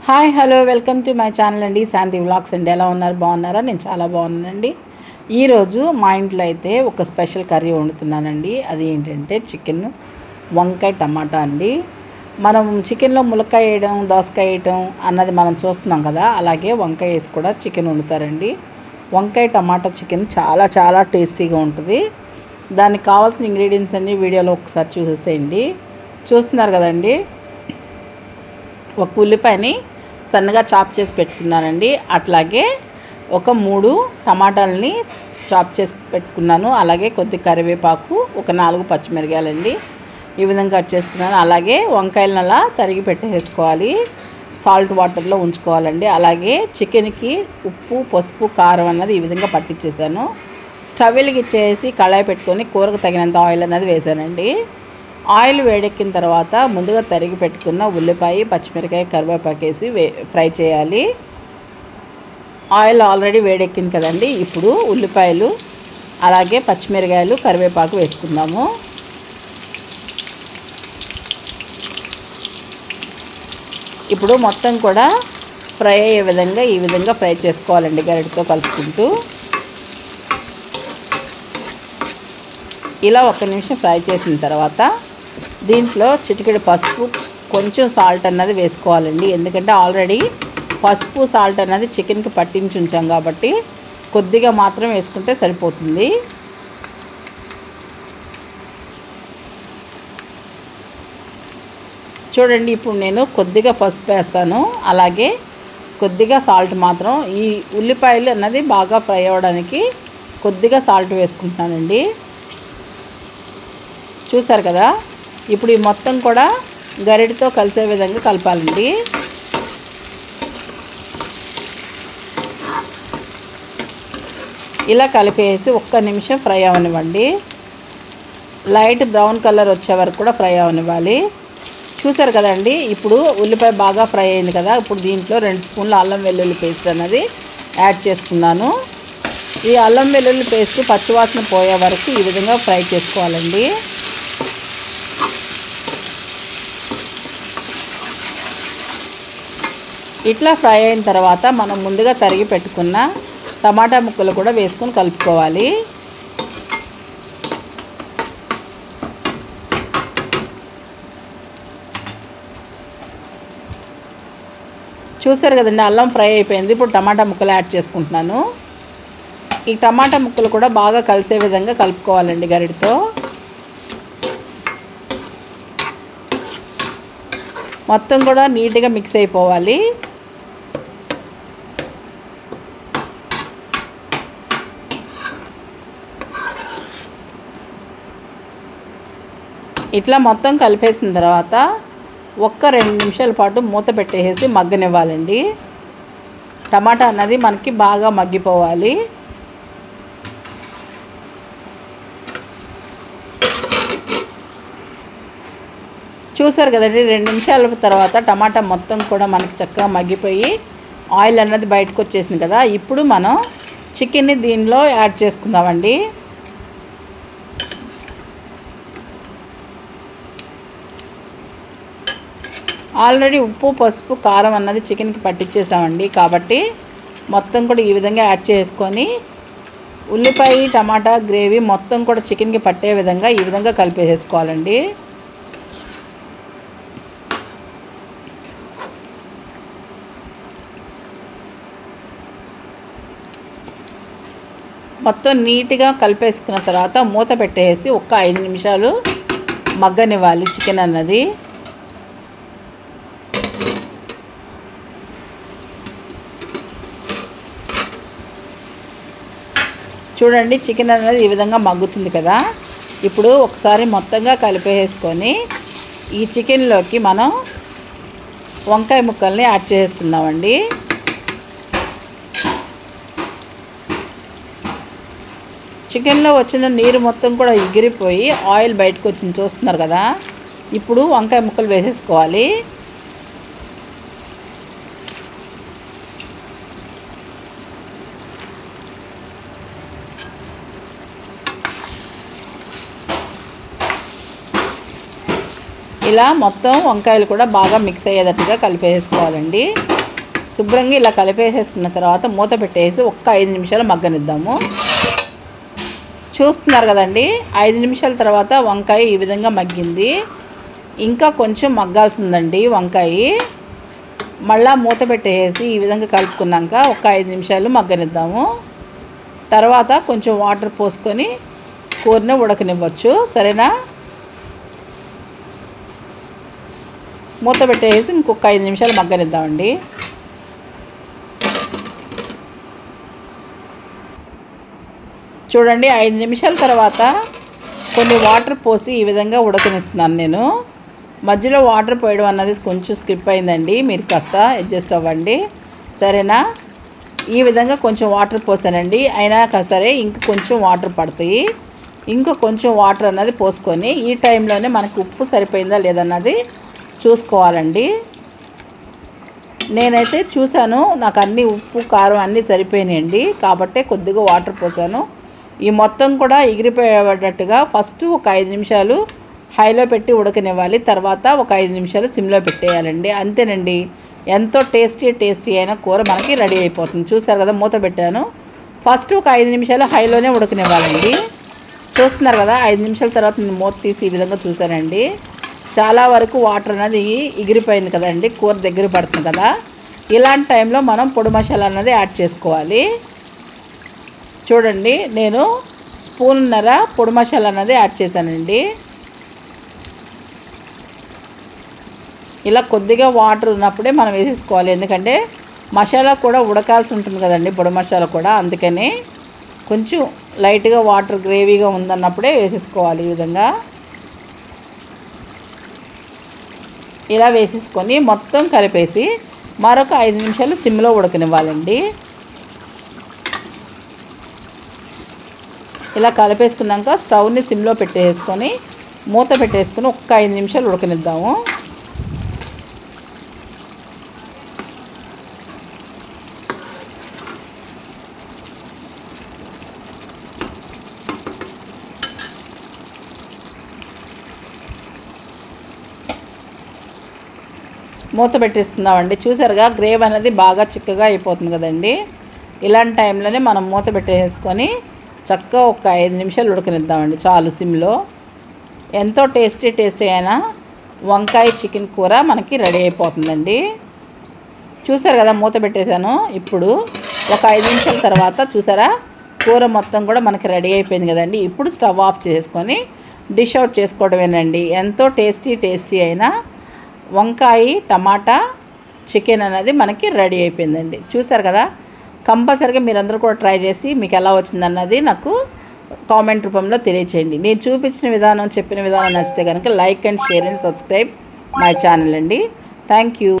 Hi hello welcome to my channel అండి శాంతి vlogs అండి. ఎలా ఉన్నారు? బాగున్నారా? నేను చాలా బాగున్నానండి. ఈరోజు మా ఇంట్లో అయితే ఒక స్పెషల్ కర్రీ వండుతున్నానండి. అది ఏంటంటే చికెన్ వంకాయ టమాటా అండి. మనం చికెన్లో ములక్కాయ వేయడం, దోసకాయ వేయడం అన్నది మనం చూస్తున్నాం కదా, అలాగే వంకాయ వేసి కూడా చికెన్ వండుతారండి. వంకాయ టమాటా చికెన్ చాలా చాలా టేస్టీగా ఉంటుంది. దానికి కావాల్సిన ఇంగ్రీడియంట్స్ అన్నీ వీడియోలో ఒకసారి చూసేసేయండి. చూస్తున్నారు కదండి, ఒక ఉల్లిపాయని సన్నగా చాప్ చేసి పెట్టుకున్నానండి. అట్లాగే ఒక 3 టమాటాలని చాప్ చేసి పెట్టుకున్నాను. అలాగే కొద్ది కరివేపాకు, ఒక 4 పచ్చిమిరపకాయలండి ఈ విధంగా కట్ చేసుకున్నాను. అలాగే వంకాయలను అలా తరిగి పెట్టేసుకోవాలి, సాల్ట్ వాటర్లో ఉంచుకోవాలండి. అలాగే చికెన్కి ఉప్పు, పసుపు, కారం అన్నది ఈ విధంగా పట్టించేసాను. స్టవ్ వెలిగించేసి కళాయి పెట్టుకొని కూరకు తగినంత ఆయిల్ అన్నది వేసానండి. ఆయిల్ వేడెక్కిన తర్వాత ముందుగా తరిగి పెట్టుకున్న ఉల్లిపాయ, పచ్చిమిరకాయ, కరివేపాకు వేసి ఫ్రై చేయాలి. ఆయిల్ ఆల్రెడీ వేడెక్కింది కదండి. ఇప్పుడు ఉల్లిపాయలు, అలాగే పచ్చిమిరకాయలు, కరివేపాకు వేసుకుందాము. ఇప్పుడు మొత్తం కూడా ఫ్రై అయ్యే విధంగా ఈ విధంగా ఫ్రై చేసుకోవాలండి, గరిటెతో కలుపుకుంటూ. ఇలా 1 నిమిషం ఫ్రై చేసిన తర్వాత దీంట్లో చిటికెడు పసుపు, కొంచెం సాల్ట్ అన్నది వేసుకోవాలండి. ఎందుకంటే ఆల్రెడీ పసుపు, సాల్ట్ అన్నది చికెన్కి పట్టించి ఉంచాం కాబట్టి కొద్దిగా మాత్రం వేసుకుంటే సరిపోతుంది. చూడండి, ఇప్పుడు నేను కొద్దిగా పసుపు వేస్తాను, అలాగే కొద్దిగా సాల్ట్ మాత్రం. ఈ ఉల్లిపాయలు అన్నది బాగా ఫ్రై అవ్వడానికి కొద్దిగా సాల్ట్ వేసుకుంటున్నానండి. చూసారు కదా, ఇప్పుడు ఈ మొత్తం కూడా గరిటెతో కలిసే విధంగా కలపాలండి. ఇలా కలిపేసి 1 నిమిషం ఫ్రై అవనివ్వండి. లైట్ బ్రౌన్ కలర్ వచ్చే వరకు కూడా ఫ్రై అవనివ్వాలి. చూసారు కదండి, ఇప్పుడు ఉల్లిపాయ బాగా ఫ్రై అయింది కదా. ఇప్పుడు దీంట్లో 2 స్పూన్ల అల్లం వెల్లుల్లి పేస్ట్ అన్నది యాడ్ చేసుకున్నాను. ఈ అల్లం వెల్లుల్లి పేస్ట్ పచ్చివాసన పోయే వరకు ఈ విధంగా ఫ్రై చేసుకోవాలండి. ఇట్లా ఫ్రై అయిన తర్వాత మనం ముందుగా తరిగి పెట్టుకున్న టమాటా ముక్కలు కూడా వేసుకొని కలుపుకోవాలి. చూసారు కదండి, అల్లం ఫ్రై అయిపోయింది. ఇప్పుడు టమాటా ముక్కలు యాడ్ చేసుకుంటున్నాను. ఈ టమాటా ముక్కలు కూడా బాగా కలిసే విధంగా కలుపుకోవాలండి గరిటెతో. మొత్తం కూడా నీట్గా మిక్స్ అయిపోవాలి. ఇట్లా మొత్తం కలిపేసిన తర్వాత 1-2 నిమిషాల పాటు మూత పెట్టేసి మగ్గనివ్వాలండి. టమాటా అన్నది మనకి బాగా మగ్గిపోవాలి. చూసారు కదండి, 2 నిమిషాల తర్వాత టమాటా మొత్తం కూడా మనకి చక్కగా మగ్గిపోయి ఆయిల్ అన్నది బయటకు వచ్చేసింది కదా. ఇప్పుడు మనం చికెన్ని దీనిలో యాడ్ చేసుకుందామండి. ఆల్రెడీ ఉప్పు, పసుపు, కారం అన్నది చికెన్కి పట్టించేసామండి. కాబట్టి మొత్తం కూడా ఈ విధంగా యాడ్ చేసుకొని ఉల్లిపాయ టమాటా గ్రేవీ మొత్తం కూడా చికెన్కి పట్టే విధంగా ఈ విధంగా కలిపేసేసుకోవాలండి. మొత్తం నీట్గా కలిపేసుకున్న తర్వాత మూత పెట్టేసి 5 నిమిషాలు మగ్గనివ్వాలి చికెన్ అన్నది. చూడండి, చికెన్ అనేది ఈ విధంగా మగ్గుతుంది కదా. ఇప్పుడు ఒకసారి మొత్తంగా కలిపేసుకొని ఈ చికెన్లోకి మనం వంకాయ ముక్కల్ని యాడ్ చేసుకుందామండి. చికెన్లో వచ్చిన నీరు మొత్తం కూడా ఎగిరిపోయి ఆయిల్ బయటకు వచ్చింది, చూస్తున్నారు కదా. ఇప్పుడు వంకాయ ముక్కలు వేసేసుకోవాలి. ఇలా మొత్తం వంకాయలు కూడా బాగా మిక్స్ అయ్యేటట్టుగా కలిపేసుకోవాలండి. శుభ్రంగా ఇలా కలిపేసేసుకున్న తర్వాత మూత పెట్టేసి ఒక్క 5 నిమిషాలు మగ్గనిద్దాము. చూస్తున్నారు కదండి, 5 నిమిషాల తర్వాత వంకాయ ఈ విధంగా మగ్గింది. ఇంకా కొంచెం మగ్గాల్సిందండి వంకాయ. మళ్ళీ మూత పెట్టేసి ఈ విధంగా కలుపుకున్నాక ఒక 5 నిమిషాలు మగ్గనిద్దాము. తర్వాత కొంచెం వాటర్ పోసుకొని కూరని ఉడకనివ్వచ్చు. సరేనా? మూత పెట్టేసి ఇంకొక 5 నిమిషాలు మగ్గనిద్దామండి. చూడండి, 5 నిమిషాల తర్వాత కొన్ని వాటర్ పోసి ఈ విధంగా ఉడకనిస్తున్నాను నేను. మధ్యలో వాటర్ పోయడం అన్నది కొంచెం స్కిప్ అయిందండి, మీరు కాస్త అడ్జస్ట్ అవ్వండి. సరేనా? ఈ విధంగా కొంచెం వాటర్ పోసానండి. అయినా సరే ఇంక కొంచెం వాటర్ పడతాయి. ఇంకా కొంచెం వాటర్ అన్నది పోసుకొని ఈ టైంలోనే మనకు ఉప్పు సరిపోయిందా లేదన్నది చూసుకోవాలండి. నేనైతే చూశాను, నాకు అన్నీ ఉప్పు కారం అన్నీ సరిపోయినాయండి, కాబట్టే కొద్దిగా వాటర్ పోసాను. ఈ మొత్తం కూడా ఎగిరిపోయేటట్టుగా ఫస్ట్ ఒక 5 నిమిషాలు హైలో పెట్టి ఉడకనివ్వాలి. తర్వాత ఒక 5 నిమిషాలు సిమ్లో పెట్టేయాలండి. అంతేనండి, ఎంతో టేస్టీ అయిన కూర మనకి రెడీ అయిపోతుంది. చూసారు కదా, మూత పెట్టాను. ఫస్ట్ ఒక 5 నిమిషాలు హైలోనే ఉడకనివ్వాలండి. చూస్తున్నారు కదా, 5 నిమిషాల తర్వాత నేను మూత తీసి ఈ విధంగా చూసానండి. చాలా వరకు వాటర్ అనేది ఎగిరిపోయింది కదండి, కూర దగ్గర పడుతుంది కదా. ఇలాంటి టైంలో మనం పొడి మసాలా అన్నది యాడ్ చేసుకోవాలి. చూడండి, నేను స్పూన్నర పొడి మసాలా అన్నది యాడ్ చేశానండి. ఇలా కొద్దిగా వాటర్ ఉన్నప్పుడే మనం వేసేసుకోవాలి, ఎందుకంటే మసాలా కూడా ఉడకాల్సి ఉంటుంది కదండి, పొడి మసాలా కూడా. అందుకని కొంచెం లైట్గా వాటర్ గ్రేవీగా ఉందన్నప్పుడే వేసేసుకోవాలి. ఈ విధంగా ఇలా వేసేసుకొని మొత్తం కలిపేసి మరొక 5 నిమిషాలు సిమ్లో ఉడకనివ్వాలండి. ఇలా కలిపేసుకున్నాక స్టవ్ని సిమ్లో పెట్టేసుకొని మూత పెట్టేసుకొని ఒక్క 5 నిమిషాలు ఉడకనిద్దాము. మూత పెట్టేసుకుందామండి. చూసారుగా, గ్రేవీ అనేది బాగా చిక్కగా అయిపోతుంది కదండి. ఇలాంటి టైంలోనే మనం మూత పెట్టేసుకొని చక్కగా ఒక 5 నిమిషాలు ఉడకనిద్దామండి, చాలు సిమ్లో. ఎంతో టేస్టీ అయిన వంకాయ చికెన్ కూర మనకి రెడీ అయిపోతుందండి. చూసారు కదా, మూత పెట్టేశాను. ఇప్పుడు ఒక 5 నిమిషాల తర్వాత చూసారా, కూర మొత్తం కూడా మనకి రెడీ అయిపోయింది కదండి. ఇప్పుడు స్టవ్ ఆఫ్ చేసుకొని డిష్ అవుట్ చేసుకోవడమేనండి. ఎంతో టేస్టీ అయిన వంకాయ టమాటా చికెన్ అనేది మనకి రెడీ అయిపోయిందండి. చూసారు కదా, కంపల్సరీగా మీరందరూ కూడా ట్రై చేసి మీకు ఎలా వచ్చిందన్నది నాకు కామెంట్ రూపంలో తెలియచేయండి. నేను చూపించిన విధానం, చెప్పిన విధానం నచ్చితే కనుక like and share and subscribe my channel అండి. Thank you.